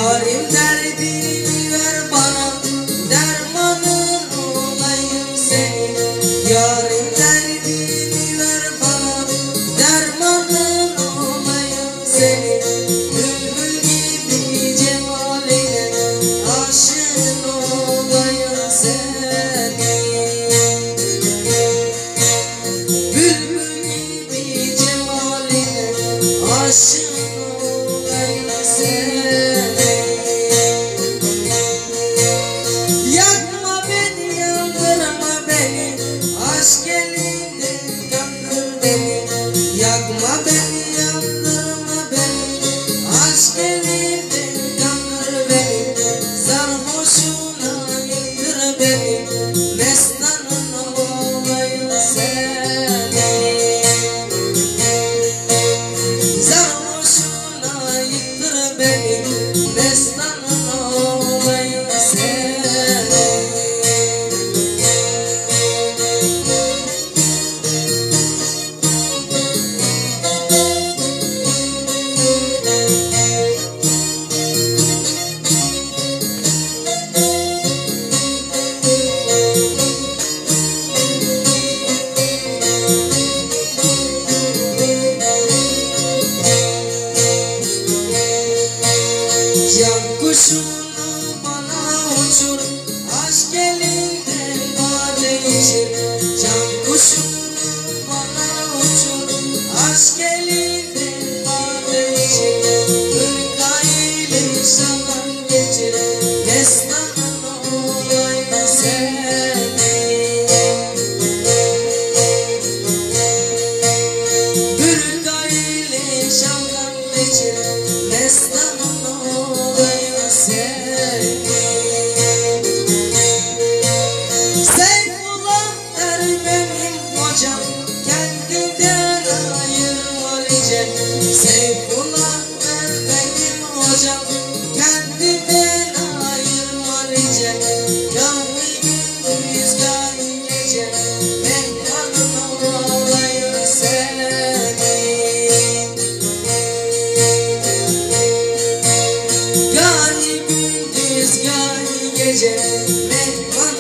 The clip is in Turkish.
Yarim derdini ver bana, dermanın olayım senin. Yarim derdini ver bana, dermanın olayım senin. Bülbül gibi cemaline aşığın olayım senin. Bülbül gibi cemaline aşığın olayım senin. Yakma beni, yandırma beni, aşk elinde yandır beni. Yakma beni, yandırma beni, aşk elinde yandır beni. Sarhoşuna yıktır beni, mestanın olayım senin. Sarhoşuna yıktır beni, mestanın olayım senin. Can kuşunu bana uçur, aşk elinden vade içir. Can kuşunu bana uçur, aşk elinden vade içir. Hırkayla şalan geçir, mestanın olayım senin. Hırkayla şalan geçir, mestanın olayım senin. Seyfullah der benim hocam, kendinden ayırma rica. Seyfullah der benim hocam, kendinden ayırma rica. Gahi gündüz gahi gece, meyhanın olayım senin. Gahi gündüz gahi gece, meyhanın